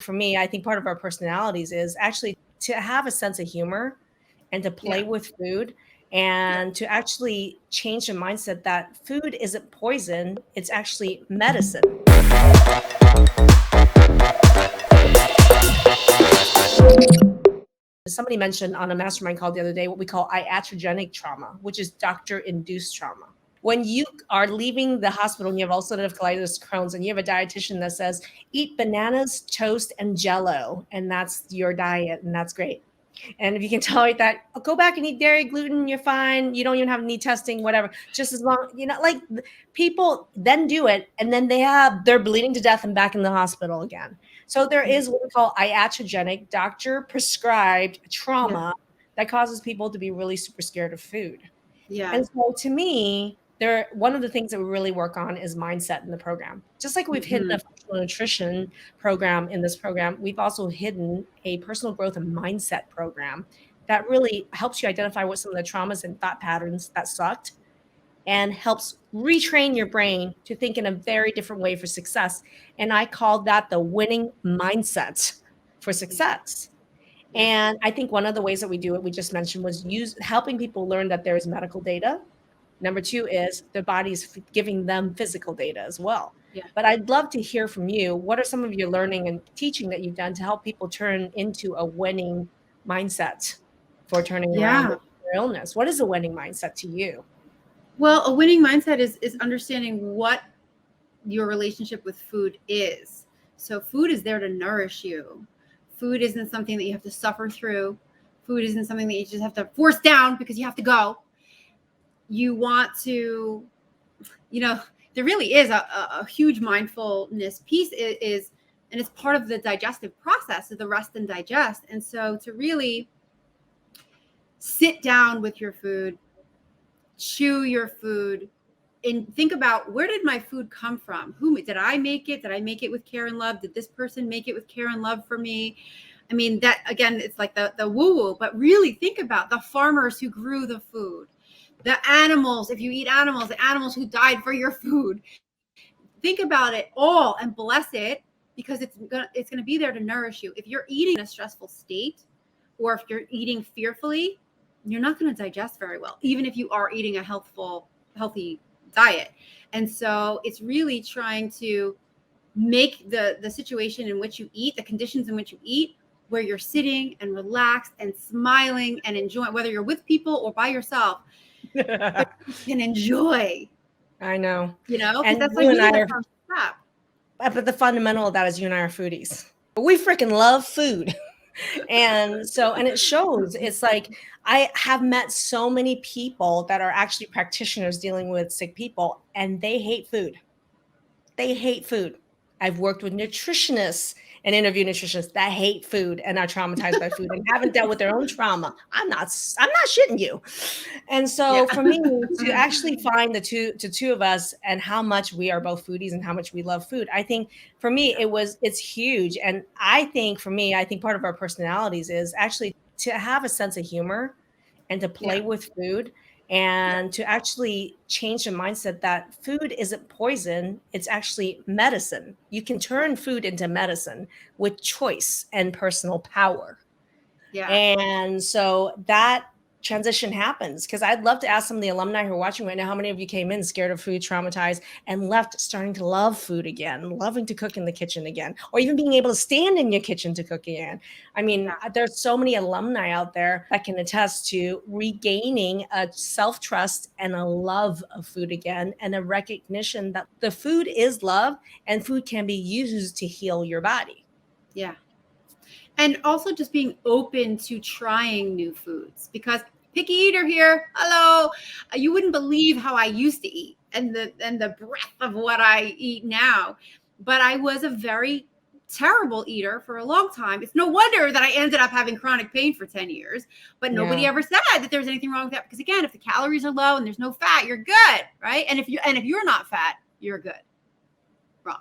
For me, I think part of our personalities is actually to have a sense of humor and to play Yeah. with food and to actually change the mindset that food isn't poison, it's actually medicine. Somebody mentioned on a mastermind call the other day what we call iatrogenic trauma, which is doctor-induced trauma. When you are leaving the hospital and you have ulcerative colitis, Crohn's, and you have a dietitian that says, eat bananas, toast, and Jello, and that's your diet, and that's great. And if you can tolerate that, go back and eat dairy, gluten, you're fine. You don't even have need testing, whatever. Just as long, like people then do it, and then they're bleeding to death and back in the hospital again. So there is what we call iatrogenic, doctor prescribed Yeah. trauma that causes people to be really super scared of food. Yeah. And so to me, one of the things that we really work on is mindset in the program. Just like we've hidden a functional nutrition program in this program, we've also hidden a personal growth and mindset program that really helps you identify what some of the traumas and thought patterns that sucked and helps retrain your brain to think in a very different way for success. And I called that the winning mindset for success. Yeah. And I think one of the ways that we do it, we just mentioned, was helping people learn that there is medical data. Number two is their body's giving them physical data as well. Yeah. But I'd love to hear from you. What are some of your learning and teaching that you've done to help people turn into a winning mindset for turning around Yeah. their illness? What is a winning mindset to you? Well, a winning mindset is understanding what your relationship with food is. So food is there to nourish you. Food isn't something that you have to suffer through. Food isn't something that you just have to force down because you have to go. You want to, there really is a huge mindfulness piece is, and it's part of the digestive process of the rest and digest. And so to really sit down with your food, chew your food, and think about, where did my food come from? Who did I make it? Did I make it with care and love? Did this person make it with care and love for me? I mean, that again, it's like the woo-woo, but really think about the farmers who grew the food, the animals, if you eat animals, the animals who died for your food. Think about it all and bless it, because it's gonna be there to nourish you. If you're eating in a stressful state, or if you're eating fearfully, you're not going to digest very well, even if you are eating a healthy diet. And so it's really trying to make the situation in which you eat, the conditions in which you eat, where you're sitting and relaxed and smiling and enjoying, whether you're with people or by yourself, you can enjoy. I know. Because And that's you like and I really are, the first step. but the fundamental of that is you and I are foodies. We freaking love food. And it shows. It's like I have met so many people that are actually practitioners dealing with sick people, and they hate food. They hate food. I've worked with nutritionists and interviewed nutritionists that hate food and are traumatized by food and haven't dealt with their own trauma. I'm not shitting you. And so for me to actually find the two of us and how much we are both foodies and how much we love food, I think for me it's huge. And I think for me, I think part of our personalities is actually to have a sense of humor and to play with food and to actually change the mindset that food isn't poison, it's actually medicine. You can turn food into medicine with choice and personal power. Yeah. And so that transition happens, because I'd love to ask some of the alumni who are watching right now, how many of you came in scared of food, traumatized, and left starting to love food again, loving to cook in the kitchen again, or even being able to stand in your kitchen to cook again. I mean, there's so many alumni out there that can attest to regaining a self-trust and a love of food again, and a recognition that the food is love and food can be used to heal your body. Yeah. And also just being open to trying new foods, because picky eater here. Hello. You wouldn't believe how I used to eat and the breadth of what I eat now. But I was a very terrible eater for a long time. It's no wonder that I ended up having chronic pain for 10 years, but nobody ever said that there was anything wrong with that. Because again, if the calories are low and there's no fat, you're good, right? And if you're not fat, you're good. Wrong.